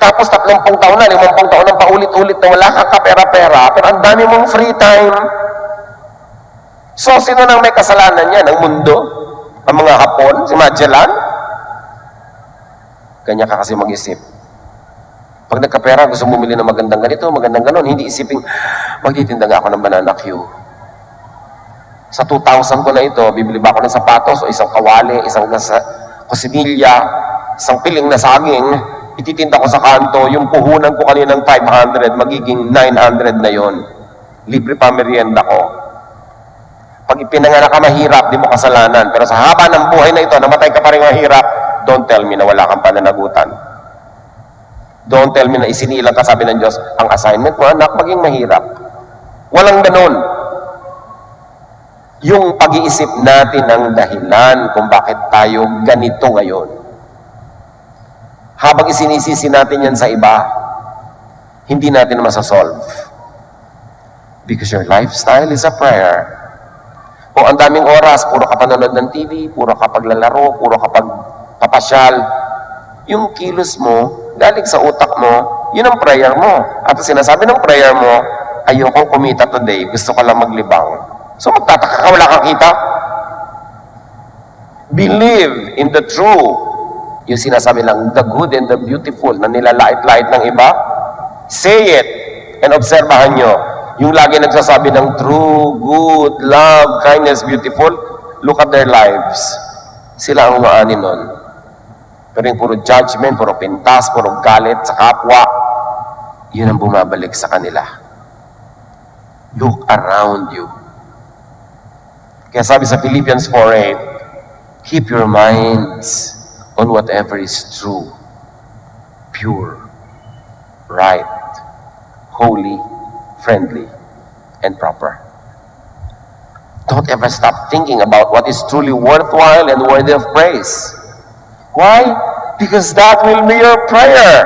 Speaker 1: Tapos 30 taon na, 50 taon na paulit-ulit na wala kang kapera-pera, pero ang dami mong free time. So, sino nang may kasalanan yan? Ang mundo? Ang mga Hapon? Si Magellan? Kanya ka kasi mag-isip. Pag nagkapera, gusto mo bumili ng magandang ganito, magandang ganon, hindi isipin, magtitinda nga ako ng banana Q. Sa 2,000 ko na ito, bibili ba ako ng sapatos o isang kawali, isang kusinilya, isang piling na saging, ititinda ko sa kanto, yung puhunan ko kaninang 500, magiging 900 na yon. Libre pa merienda ko. Pag ipinanganak ka mahirap, di mo kasalanan. Pero sa haba ng buhay na ito, namatay ka pa rin mahirap, don't tell me na wala kang pananagutan. Don't tell me na isinilang ka, sabi ng Diyos, ang assignment mo, anak, maging mahirap. Walang ganon. Yung pag-iisip natin ang dahilan kung bakit tayo ganito ngayon. Habang isinisisi natin yan sa iba, hindi natin masasolve. Because your lifestyle is a prayer. Kung ang daming oras, puro ka panonood ng TV, puro ka paglalaro, puro ka papasyal, yung kilos mo, galing sa utak mo, yun ang prayer mo. At sinasabi ng prayer mo, ayokong kumita today, gusto ko lang maglibang. So magtataka ka, wala kang kita. Believe in the true. Yung sinasabi lang, the good and the beautiful, na nilalait-lait ng iba. Say it, and obserbahan nyo. Yung lagi nagsasabi ng true, good, love, kindness, beautiful, look at their lives. Sila ang umaani nun. Pero yung puro judgment, puro pintas, puro galit sa kapwa, yun ang bumabalik sa kanila. Look around you. Kaya sabi sa Philippians 4:8, keep your minds on whatever is true, pure, right, holy, friendly, and proper. Don't ever stop thinking about what is truly worthwhile and worthy of praise. Why? Because that will be your prayer.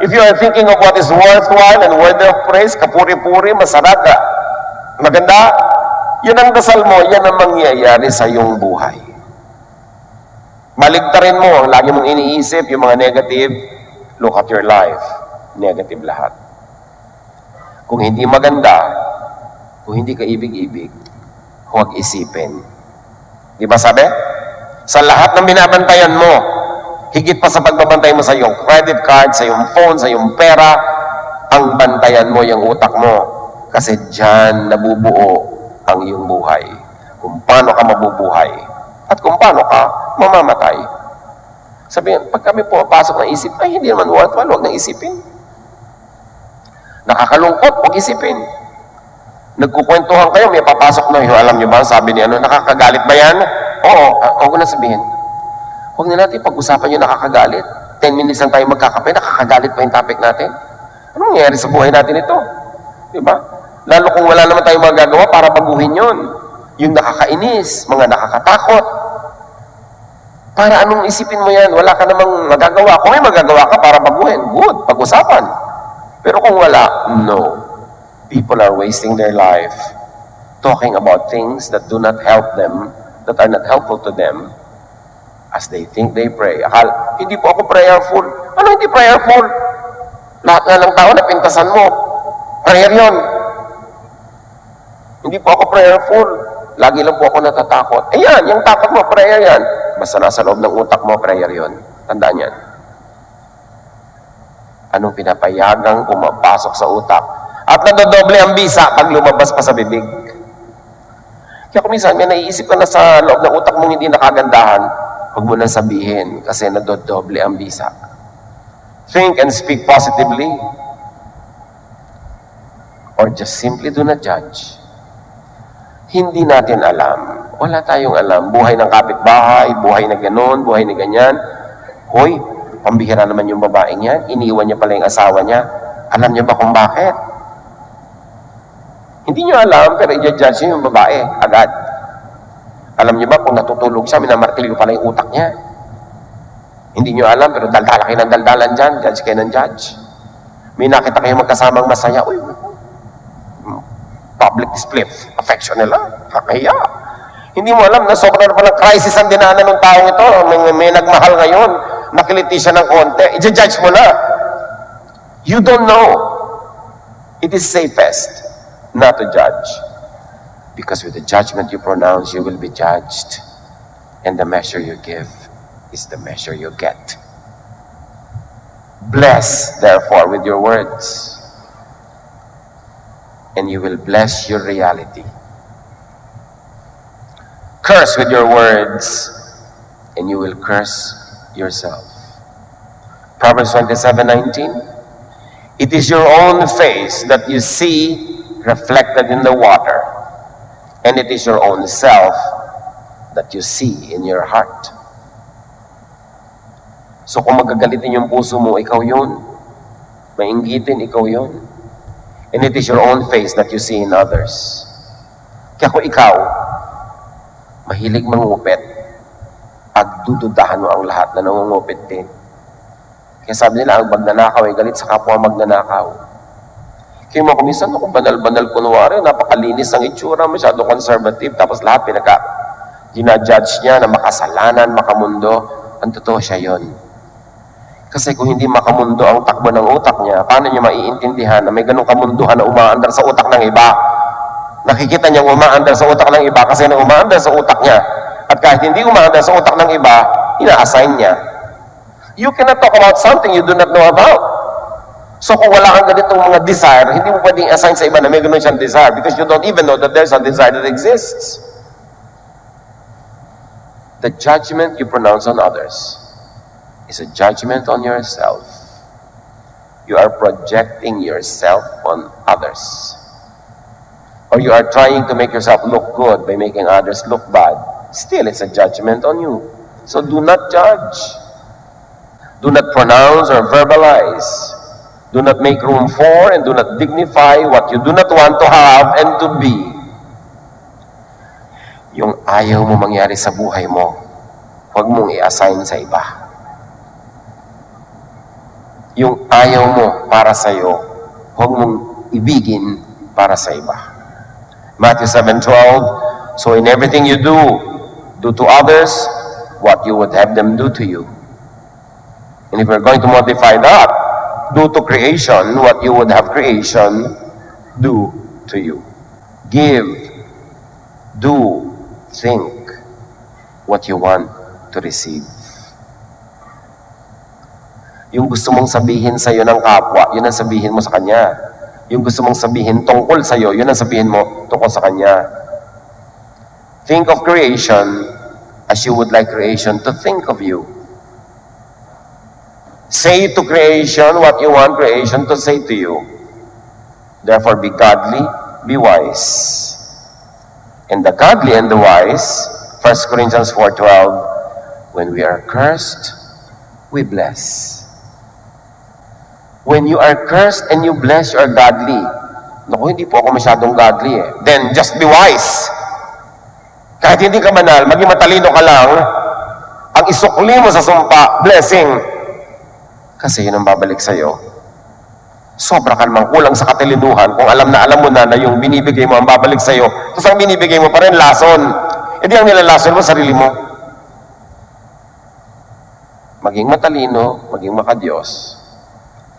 Speaker 1: If you are thinking of what is worthwhile and worthy of praise, kapuri-puri, masarap, maganda, yun ang dasal mo, yan ang mangyayari sa iyong buhay. Maligtarin mo ang lagi mong iniisip, yung mga negative, look at your life. Negative lahat. Kung hindi maganda, kung hindi ka ibig-ibig, huwag isipin. Di ba sabi? Sa lahat ng binabantayan mo, higit pa sa pagbabantay mo sa iyong credit card, sa iyong phone, sa iyong pera, ang bantayan mo yung utak mo. Kasi dyan nabubuo ang iyong buhay. Kung paano ka mabubuhay at kung paano ka mamamatay. Sabihin, pag kami pumapasok na isip, ay hindi naman worthwhile, huwag nang isipin. Nakakalungkot, huwag isipin. Nagkukwentuhan kayo, may papasok na, alam niyo ba, sabi niya, nakakagalit ba yan? Oo, huwag na sabihin. Huwag na natin pag-usapan yung nakakagalit. 10 minutes lang tayo magkakape, nakakagalit pa yung topic natin. Anong nangyayari sa buhay natin ito? Diba? Lalo kung wala naman tayong magagawa para baguhin yun. Yung nakakainis, mga nakakatakot. Para anong isipin mo yan? Wala ka namang magagawa. Kung may magagawa ka para baguhin, good, pag-usapan. Pero kung wala, no. People are wasting their life talking about things that do not help them, that are not helpful to them, as they think they pray. Akala, hindi po ako prayerful. Ano hindi prayerful? Lahat nga ng tao na pintasan mo. Prayer yun. Hindi po ako prayerful. Lagi lang po ako natatakot. Ayan, yung takot mo, prayer yan. Basta nasa loob ng utak mo, prayer yun. Tandaan yan. Anong pinapayagang pumapasok sa utak? At nadodoble ang bisa pag lumabas pa sa bibig. Kaya kung minsan, may naiisip ka na sa loob ng utak mong hindi nakagandahan, huwag mo nang sabihin kasi nadodoble ang bisa. Think and speak positively. Or just simply do not judge. Hindi natin alam. Wala tayong alam. Buhay ng kapitbahay, buhay na ganon, buhay na ganyan. Hoy, pambihira naman yung babaeng yan. Iniwan niya pala yung asawa niya. Alam niyo ba kung bakit? Hindi niyo alam, pero i-judge niyo yung babae agad. Alam niyo ba kung natutulog siya, minamartilyo pala yung utak niya? Hindi niyo alam, pero daldala kayo ng daldalan dyan. Judge kayo ng judge. May nakita kayo magkasamang masaya. Uy, public display of affection nila. Kakahiya. Hindi mo alam na sobrang palang crisis ang dinaanan ng taong ito. May nagmahal ngayon. Nakiliti siya ng konti. I-judge mo na. You don't know. It is safest not to judge. Because with the judgment you pronounce, you will be judged. And the measure you give is the measure you get. Bless, therefore, with your words. And you will bless your reality. Curse with your words, and you will curse yourself. Proverbs 27:19. It is your own face that you see reflected in the water, and it is your own self that you see in your heart. So kung magagalitin yung puso mo, ikaw yun. Mainggitin, ikaw yun. And it is your own face that you see in others. Kaya kung ikaw, mahilig mangupit, agdududahan mo ang lahat na nangungupit din. Kaya sabi nila, ang magnanakaw ay galit sa kapwa magnanakaw. Kaya mga kumisan, kung banal-banal kunwari, napakalinis ang itsura, masyado conservative, tapos lahat ginajudge niya na makasalanan, makamundo. Ang totoo siya yon. Kasi kung hindi makamundo ang takbo ng utak niya, paano niya maiintindihan na may ganong kamunduhan na umaandar sa utak ng iba? Nakikita niya umaandar sa utak ng iba kasi na umaandar sa utak niya. At kahit hindi umaandar sa utak ng iba, ina-assign niya. You cannot talk about something you do not know about. So kung wala kang ganitong mga desire, hindi mo pwedeng assign sa iba na may ganon siyang desire because you don't even know that there's a desire that exists. The judgment you pronounce on others is a judgment on yourself. You are projecting yourself on others. Or you are trying to make yourself look good by making others look bad. Still, it's a judgment on you. So do not judge. Do not pronounce or verbalize. Do not make room for and do not dignify what you do not want to have and to be. Yung ayaw mo mangyari sa buhay mo, huwag mong i-assign sa iba. Yung ayaw mo para sa'yo, huwag mong ibigin para sa iba. Matthew 7:12, so in everything you do, do to others what you would have them do to you. And if we're going to modify that, do to creation what you would have creation do to you. Give, do, think what you want to receive. Yung gusto mong sabihin sa iyo ng kapwa, yun ang sabihin mo sa kanya. Yung gusto mong sabihin tungkol sa iyo, yun ang sabihin mo tungkol sa kanya. Think of creation as you would like creation to think of you. Say to creation what you want creation to say to you. Therefore, be godly, be wise. And the godly and the wise, 1 Corinthians 4:12, when we are cursed, we bless. When you are cursed and you bless, you are godly. Naku, hindi po ako masyadong godly eh. Then, just be wise. Kahit hindi ka banal, maging matalino ka lang, ang isukli mo sa sumpa, blessing. Kasi yun ang babalik sa'yo. Sobra ka namang kulang sa katalinuhan kung alam mo na yung binibigay mo ang babalik sa'yo. Tapos ang binibigay mo pa rin lason. E di ang nilalason mo, sarili mo. Maging matalino, maging makadiyos.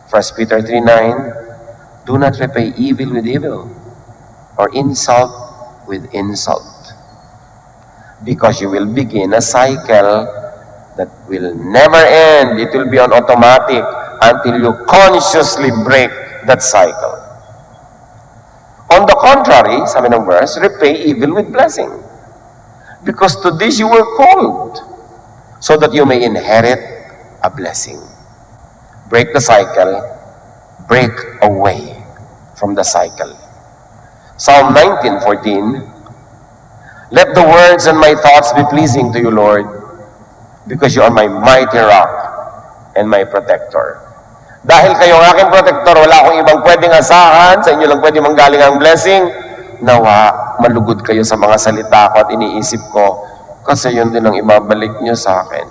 Speaker 1: 1 Peter 3:9, do not repay evil with evil, or insult with insult. Because you will begin a cycle that will never end. It will be on automatic until you consciously break that cycle. On the contrary, sabi ng verse, repay evil with blessing. Because to this you were called, so that you may inherit a blessing. Break the cycle, break away from the cycle. Psalm 19:14, Let the words and my thoughts be pleasing to you, Lord, because you are my mighty rock and my protector. Dahil kayo ang aking protector, wala akong ibang pwedeng asahan, sa inyo lang pwede manggaling ang blessing. Nawa, malugod kayo sa mga salita ko at iniisip ko, kasi yun din ang ibabalik nyo sa akin.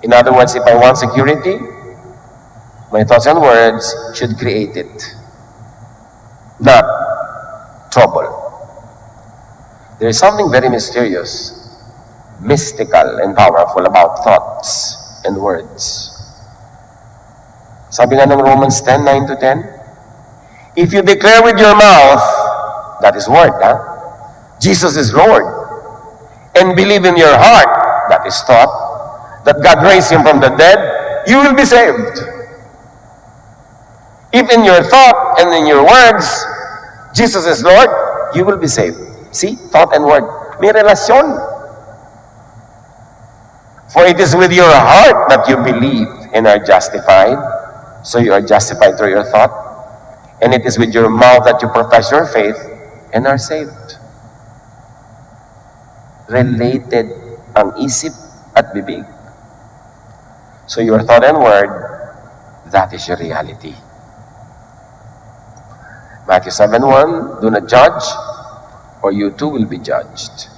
Speaker 1: In other words, if I want security, my thoughts and words should create it, not trouble. There is something very mysterious, mystical, and powerful about thoughts and words. Sabi nga ng Romans 10:9-10, if you declare with your mouth, that is word, Jesus is Lord, and believe in your heart, that is thought, that God raised him from the dead, you will be saved. If in your thought and in your words, Jesus is Lord, you will be saved. See, thought and word, may relasyon. For it is with your heart that you believe and are justified. So you are justified through your thought. And it is with your mouth that you profess your faith and are saved. Related ang isip at bibig. So your thought and word, that is your reality. Matthew 7:1, do not judge, or you too will be judged.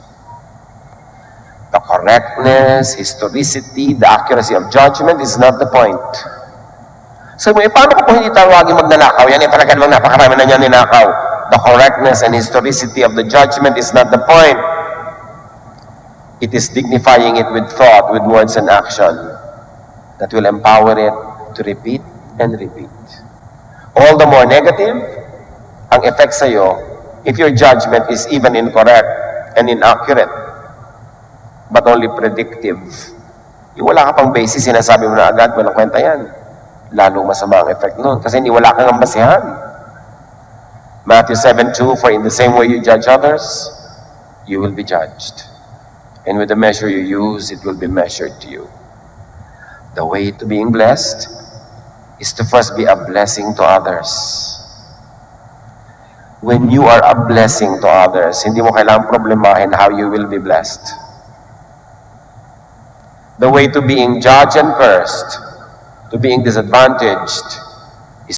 Speaker 1: The correctness, historicity, the accuracy of judgment is not the point. So, paano ko po hindi tawagin magnanakaw? Yan talaga namang napakarami na niya ninakaw. The correctness and historicity of the judgment is not the point. It is dignifying it with thought, with words and action that will empower it to repeat and repeat. All the more negative ang effect sa'yo if your judgment is even incorrect and inaccurate, but only predictive. Yung wala ka pang basis, sinasabi mo na agad, walang kwenta yan. Lalong masama ang effect nun kasi hindi wala kang basihan. Matthew 7:2, for in the same way you judge others, you will be judged. And with the measure you use, it will be measured to you. The way to being blessed is to first be a blessing to others. When you are a blessing to others, hindi mo kailangang problemahin how you will be blessed. The way to being judged and cursed, to being disadvantaged,